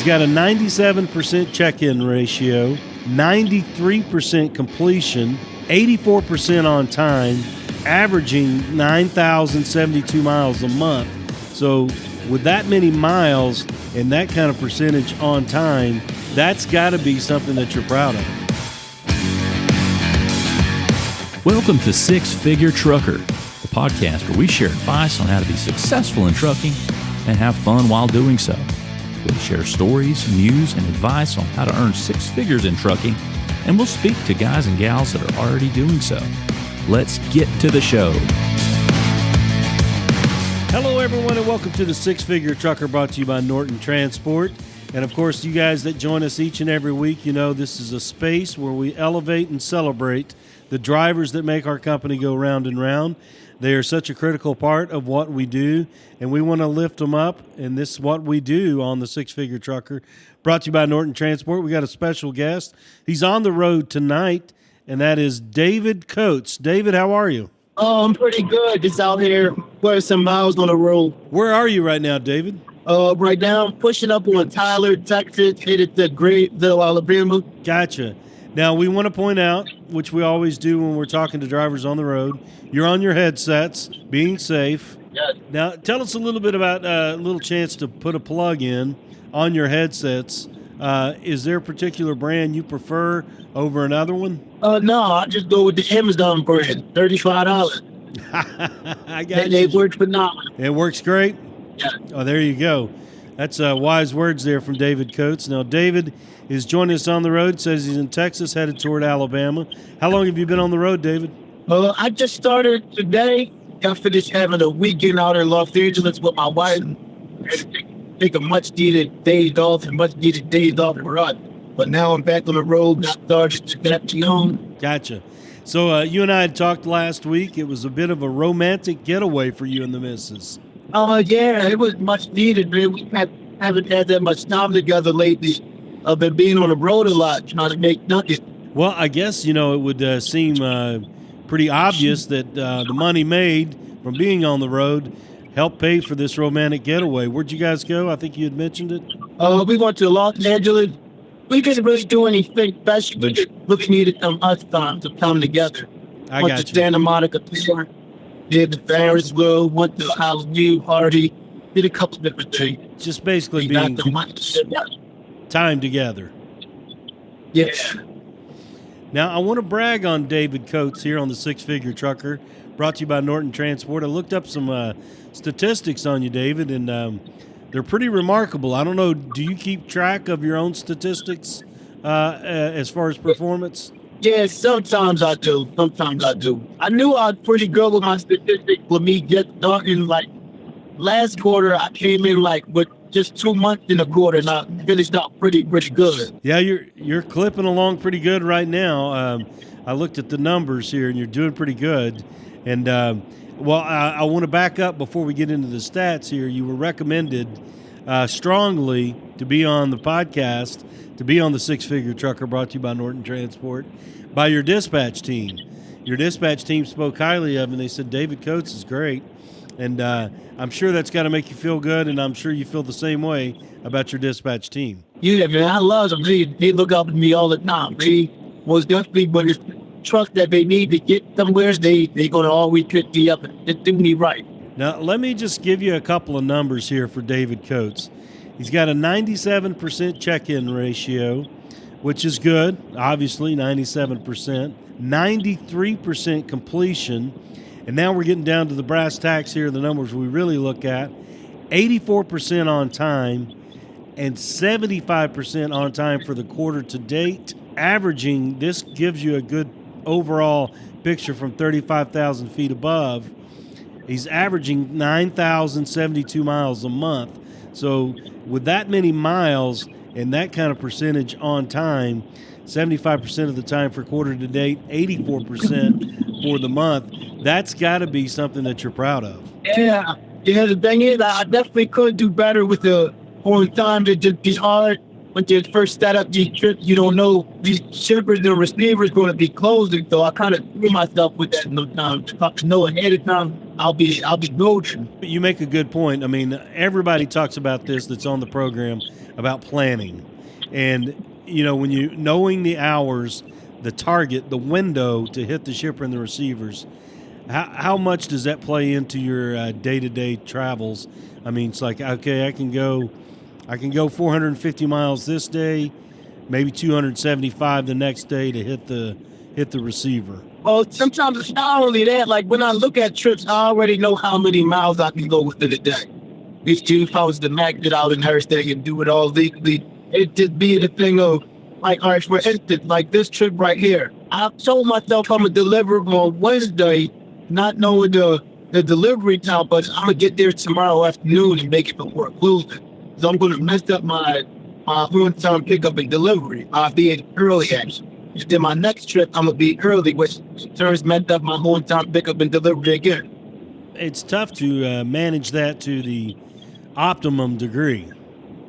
He's got a 97% check-in ratio, 93% completion, 84% on time, averaging 9,072 miles a month. So with that many miles and that kind of percentage on time, that's got to be something that you're proud of. Welcome to Six Figure Trucker, the podcast where we share advice on how to be successful in trucking and have fun while doing so. We'll share stories, news, and advice on how to earn six figures in trucking, and we'll speak to guys and gals that are already doing so. Let's get to the show. Hello, everyone, and welcome to the Six Figure Trucker, brought to you by Norton Transport. And, of course, you guys that join us each and every week, you know this is a space where we elevate and celebrate the drivers that make our company go round and round. They are such a critical part of what we do, and we want to lift them up, and this is what we do on the Six Figure Trucker, brought to you by Norton Transport. We got a special guest. He's on the road tonight, and that is David Coates. David, how are you? Oh, I'm pretty good. Just out here putting some miles on the road. Where are you right now, David? Right now I'm pushing up on Tyler, Texas, headed to Greenville, Alabama. Gotcha. Now, we want to point out, which we always do when we're talking to drivers on the road, you're on your headsets, being safe. Yes. Now, tell us a little bit about a little chance to put a plug in on your headsets. Is there a particular brand you prefer over another one? No, I just go with the Amazon brand, $35. I got They work phenomenal. It works great? Yeah. Oh, there you go. That's wise words there from David Coates. Now, David is joining us on the road, says he's in Texas, headed toward Alabama. How long have you been on the road, David? I just started today. I finished having a weekend out in Los Angeles with my wife. Take a much-needed days off and much-needed days off for us. But now I'm back on the road. Started to get home. Gotcha. So you and I had talked last week. It was a bit of a romantic getaway for you and the missus. Yeah, it was much needed, man. We haven't had that much time together lately. I've been being on the road a lot, trying to make nuggets. Well, I guess, it would seem pretty obvious that the money made from being on the road helped pay for this romantic getaway. Where'd you guys go? I think you had mentioned it. We went to Los Angeles. We didn't really do anything special. We just really needed some us time to come together. I Went got to you. Santa Monica, did the Ferris wheel, went to Halloween party, did a couple different things. Just basically We got being the money to sit down. time together. Yeah. Now, I want to brag on David Coates here on the Six Figure Trucker, brought to you by Norton Transport. I looked up some statistics on you, David, and they're pretty remarkable. I don't know, do you keep track of your own statistics as far as performance? Yeah, sometimes I do. I knew I was pretty good with my statistics for me just starting, last quarter, I came in with just 2 months in the quarter, and I finished out pretty good. Yeah, you're clipping along pretty good right now. I looked at the numbers here, and you're doing pretty good. And, I want to back up before we get into the stats here. You were recommended strongly to be on the podcast, to be on the Six Figure Trucker, brought to you by Norton Transport, by your dispatch team. Your dispatch team spoke highly of him, and they said David Coates is great. And I'm sure that's got to make you feel good, and I'm sure you feel the same way about your dispatch team. Yeah, man, I love them. They look up to me all the time. They most definitely, when it's truck that they need to get somewhere, they going to always pick me up and do me right. Now, let me just give you a couple of numbers here for David Coates. He's got a 97% check-in ratio, which is good, obviously, 97%. 93% completion, and now we're getting down to the brass tacks here, the numbers we really look at. 84% on time and 75% on time for the quarter to date. Averaging, this gives you a good overall picture from 35,000 feet above. He's averaging 9,072 miles a month. So with that many miles and that kind of percentage on time, 75% of the time for quarter to date, 84% for the month, that's got to be something that you're proud of. Yeah, the thing is, I definitely could do better with the whole time. It just be hard when you first start up these trips. You don't know these shippers and receivers going to be closing, so I kind of threw myself with that no time. To know ahead of time I'll be golden. You make a good point. I mean, everybody talks about this that's on the program about planning. And, when knowing the hours, the target, the window to hit the shipper and the receivers, how much does that play into your day-to-day travels? I mean, it's like, okay, I can go 450 miles this day, maybe 275 the next day to hit the receiver. Well, sometimes it's not only that. Like when I look at trips, I already know how many miles I can go within a day. These two, if I was to max it out and everything and do it all legally, it'd just be the thing of, like, all right, for instance, like this trip right here. I told myself I'm going to deliver on Wednesday, not knowing the delivery time, but I'm going to get there tomorrow afternoon and make it work losing. So I'm going to mess up my on-time pickup and delivery. I'll be in early action. Then my next trip, I'm going to be early, which turns messed up my on-time pickup and delivery again. It's tough to manage that to the optimum degree.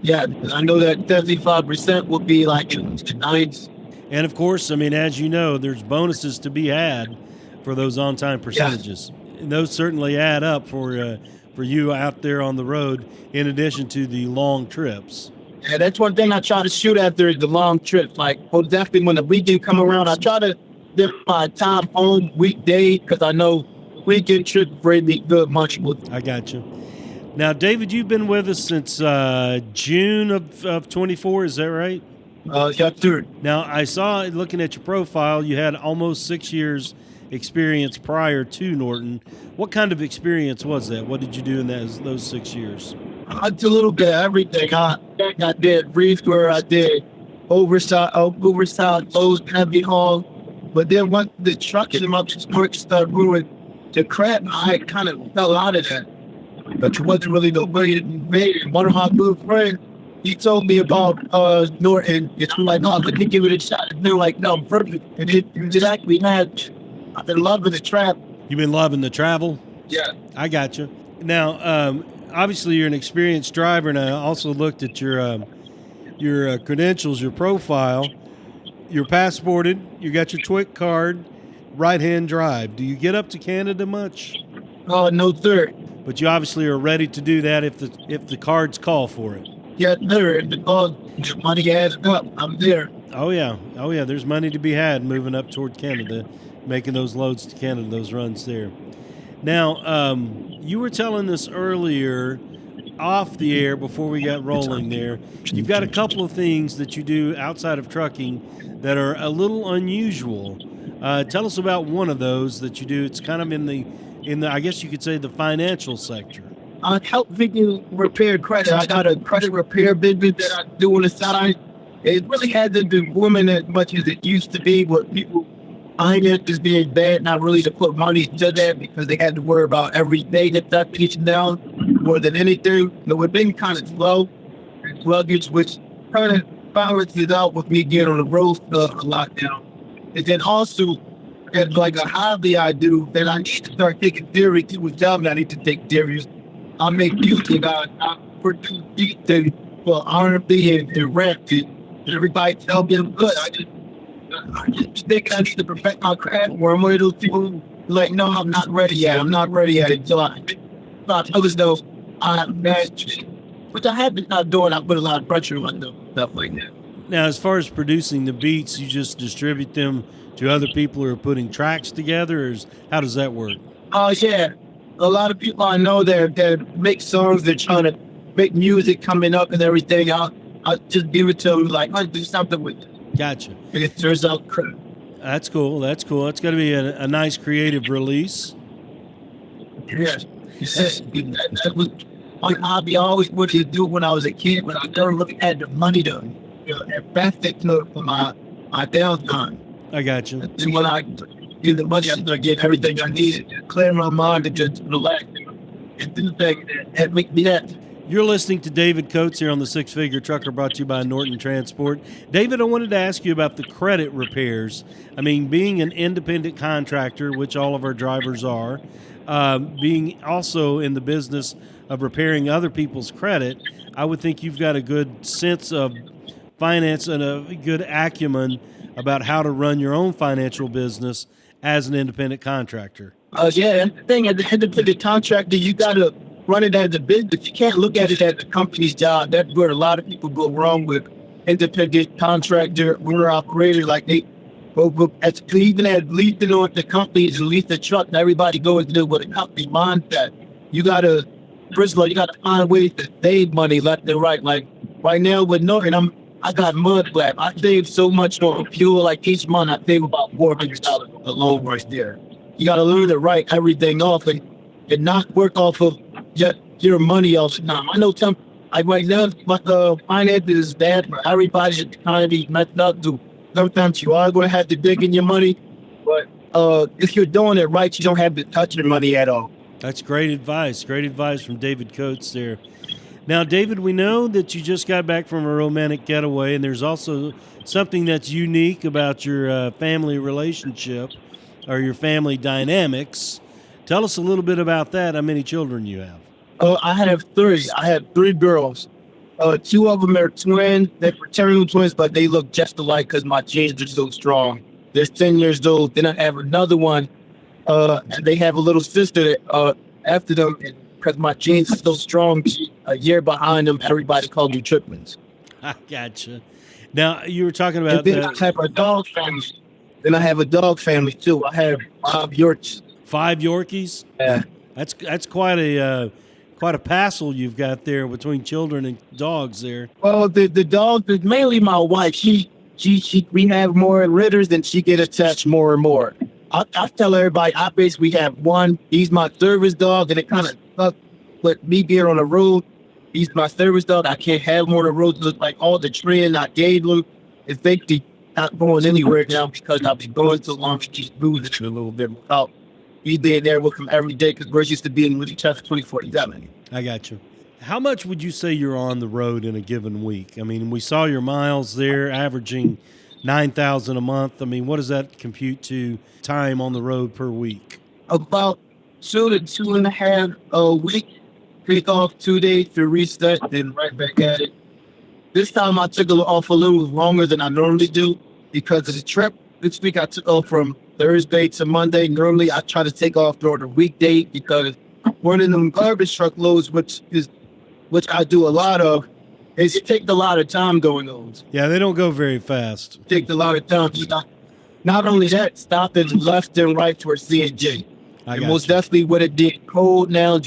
Yeah, I know that 75% would be like nice. And of course, I mean, as you know, there's bonuses to be had for those on-time percentages. Yeah. And those certainly add up for you out there on the road, in addition to the long trips. Yeah, that's one thing I try to shoot after is the long trips. Like, definitely when the weekend come around, I try to dip my time home weekday because I know weekend trips really good much. I got you. Now, David, you've been with us since June of 24, is that right? Yeah, sir. Now, I saw, looking at your profile, you had almost 6 years experience prior to Norton. What kind of experience was that? What did you do in those 6 years? I did a little bit of everything. I did reef where I did oversized loads, heavy haul. But then once the truck and my work started moving to crap, I kind of fell out of that. But it wasn't really the way it made. One of my good friends, he told me about Norton. I'm like, no, but he give it a shot. And they're like, no, perfect. And it actually I've been loving the travel. You've been loving the travel? Yeah. I got you. Now, obviously you're an experienced driver, and I also looked at your credentials, your profile. You're passported. You got your TWIC card, right-hand drive. Do you get up to Canada much? Oh, no, sir. But you obviously are ready to do that if the cards call for it. Yeah, sir. Because the money adds up, I'm there. Oh yeah. There's money to be had moving up toward Canada, making those loads to Canada, those runs there. Now, you were telling us earlier, off the air before we got rolling there, you've got a couple of things that you do outside of trucking that are a little unusual. Tell us about one of those that you do. It's kind of in the I guess you could say the financial sector. I help people repair credit. I got a credit repair business that I do on the side. It really hasn't been booming as much as it used to be, but people finances being bad, not really to put money to that because they had to worry about every day that pitching down more than anything. So it's been kind of slow and sluggish, which kind of balances out with me getting on the road stuff a lot now. And then also, as like a hobby I do, then I need to start taking theory to a job and I need to take theories. I make music, I produce beats and R&B and rap. And everybody tell me I'm good. I just think I need to perfect my craft. Where I'm one of those people like, no, I'm not ready yet. I'm not ready yet until I others know I'm mastered. Which I have been not doing. I put a lot of pressure on them, stuff like that. Now, as far as producing the beats, you just distribute them to other people who are putting tracks together, or how does that work? Oh, yeah. A lot of people I know that make songs, they're trying to make music coming up and everything. I'll just give it to them, like, I'll do something with it. Gotcha. And it turns out crap. That's cool. That's cool. That's got to be a nice creative release. Yes. That was my hobby. I always wanted to do when I was a kid, but I never really had the money to invest it for my downtime. I got you. And when I get the money, I'm going to get everything I needed to clear my mind and just relax and do things that make me happy. You're listening to David Coates here on the Six Figure Trucker, brought to you by Norton Transport. David, I wanted to ask you about the credit repairs. I mean, being an independent contractor, which all of our drivers are, being also in the business of repairing other people's credit, I would think you've got a good sense of finance and a good acumen about how to run your own financial business as an independent contractor. Yeah, and the thing at the end of the contractor, you gotta run it as a business. You can't look at it as a company's job. That's where a lot of people go wrong with independent contractor, owner operator. Like they go as even as leasing on the companies, lease the truck, and everybody goes to do with a company mindset. You gotta, first of all, you gotta find ways to save money left and right. Like right now with Norton, I got mud flap. I save so much on fuel. Like each month, I save about $400 alone right there. You got to learn to write everything off and not work off of just your money all the time. I know some, right now, but finances is bad for everybody. It's kind of be messed up. So sometimes you are going to have to dig in your money, but if you're doing it right, you don't have to touch your money at all. That's great advice. Great advice from David Coates there. Now, David, we know that you just got back from a romantic getaway, and there's also something that's unique about your family relationship or your family dynamics. Tell us a little bit about that, how many children you have. I have three. I have three girls. Two of them are twins. They're fraternal twins, but they look just alike because my genes are so strong. They're 10 years old. Then I have another one, and they have a little sister after them. Because my genes are so strong, a year behind them, everybody called me triplets. I gotcha. Now, you were talking about... And then I have a dog family. Then I have a dog family, too. I have 5 Yorkies. 5 Yorkies? Yeah. That's quite a passel you've got there between children and dogs there. Well, the dog is mainly my wife. We have more litters, and she get attached more and more. I tell everybody, we have one. He's my service dog, and it kind of sucks with me being on the road. He's my service dog. I can't have him on the road. Look like all the training I gave him is basically not going anywhere now because I've been going so long. She's losing a little bit without me being there with him every day because we're used to being with each other 24/7. I got you. How much would you say you're on the road in a given week? I mean, we saw your miles there averaging 9,000 a month. I mean, what does that compute to time on the road per week? About 2 to 2.5 a week. Pick off 2 days to reset, then right back at it. This time I took off a little longer than I normally do because of the trip. This week I took off from Thursday to Monday. Normally I try to take off during the weekday because one of them garbage truck loads, which I do a lot of, is it takes a lot of time going on. Yeah, they don't go very fast. It takes a lot of time. Not only that, stopping left and right towards CNG. And most definitely what it did cold now,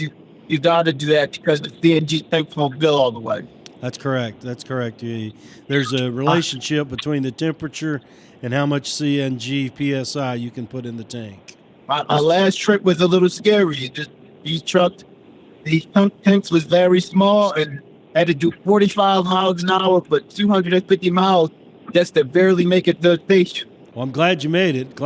you got to do that because the CNG tank won't fill all the way. That's correct. There's a relationship between the temperature and how much CNG PSI you can put in the tank. My last trip was a little scary. These tanks was very small and had to do 45 miles an hour, but 250 miles just to barely make it to the station. Well, I'm glad you made it.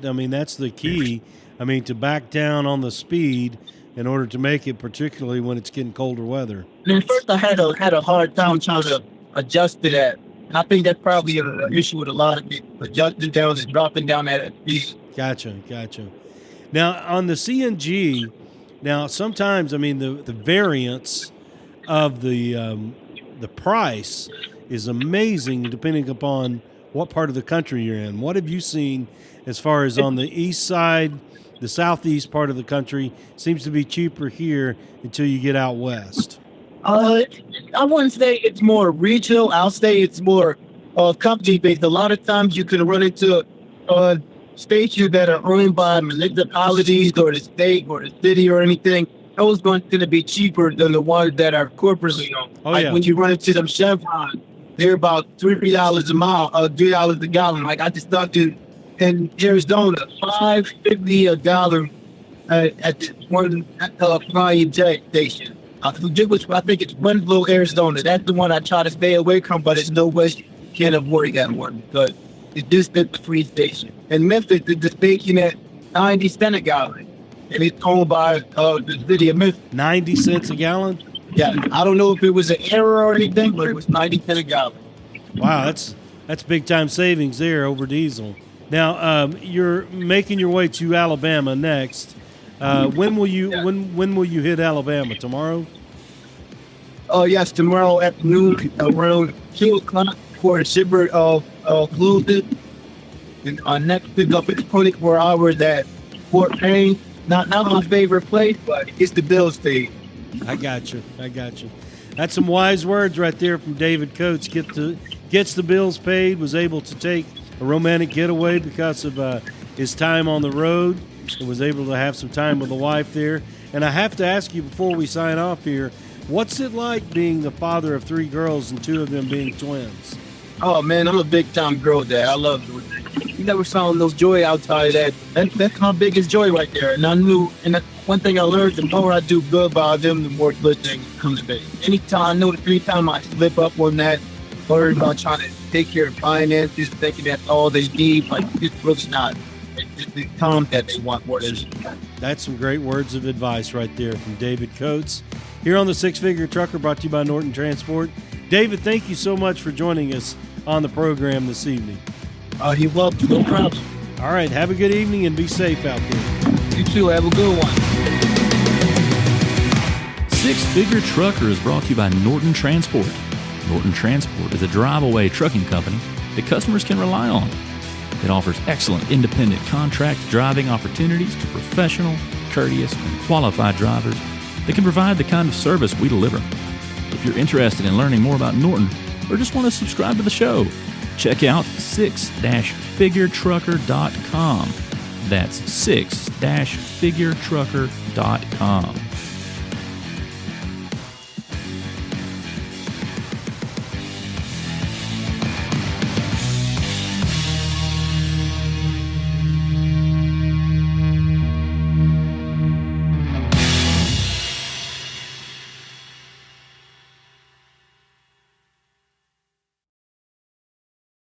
I mean, that's the key. I mean, to back down on the speed in order to make it, particularly when it's getting colder weather. And at first I had a hard time trying to adjust to that. And I think that's probably an issue with a lot of people, adjusting down and dropping down at speed. Gotcha. Now, on the CNG, sometimes, I mean, the variance of the price is amazing depending upon what part of the country you're in. What have you seen as far as on the east side, the southeast part of the country? Seems to be cheaper here until you get out west. I wouldn't say it's more regional. I'll say it's more company-based. A lot of times you can run into stations that are owned by municipalities or the state or the city or anything. Those ones tend to be cheaper than the ones that are corporately owned. When you run into them Chevron, they're about $3 a mile, $3 a gallon. Like I just talked to in Arizona, $5.50 a gallon at one Prime Jet station. I forget which one. I think it's Winslow, Arizona. That's the one I try to stay away from, but it's no way you can't avoid that one because it's just at the free station. In Memphis, the station at 90 cents a gallon, and it's owned by the city of Memphis. 90 cents a gallon? Yeah, I don't know if it was an error or anything, but it was 90 cents a gallon. Wow, that's big time savings there over diesel. Now, you're making your way to Alabama next. When will you hit Alabama? Tomorrow? Yes, tomorrow afternoon around 2 o'clock for the shipper of Blues. And our next pickup is 24 hours at Fort Payne. Not my favorite place, but it's the Bills thing. I got you. That's some wise words right there from David Coates. Gets the bills paid, was able to take a romantic getaway because of his time on the road, and was able to have some time with the wife there. And I have to ask you before we sign off here, what's it like being the father of 3 girls and 2 of them being twins? Oh man, I'm a big time girl dad. I love doing that. You never found those joy outside of that. That's my biggest joy right there. And I knew, and that's one thing I learned, the more I do good by them, the more good things come to me. Anytime I slip up on that, worry about trying to take care of finances, thinking that's all they need, like it's really not. It's the time that they want more than. That's some great words of advice right there from David Coates. Here on the Six Figure Trucker, brought to you by Norton Transport. David, thank you so much for joining us on the program this evening. You're welcome. No problem. All right, have a good evening and be safe out there. You too. Have a good one. Six Figure Trucker is brought to you by Norton Transport. Norton Transport is a drive-away trucking company that customers can rely on. It offers excellent independent contract driving opportunities to professional, courteous, and qualified drivers that can provide the kind of service we deliver. If you're interested in learning more about Norton or just want to subscribe to the show, check out 6-figuretrucker.com. That's 6-figuretrucker.com.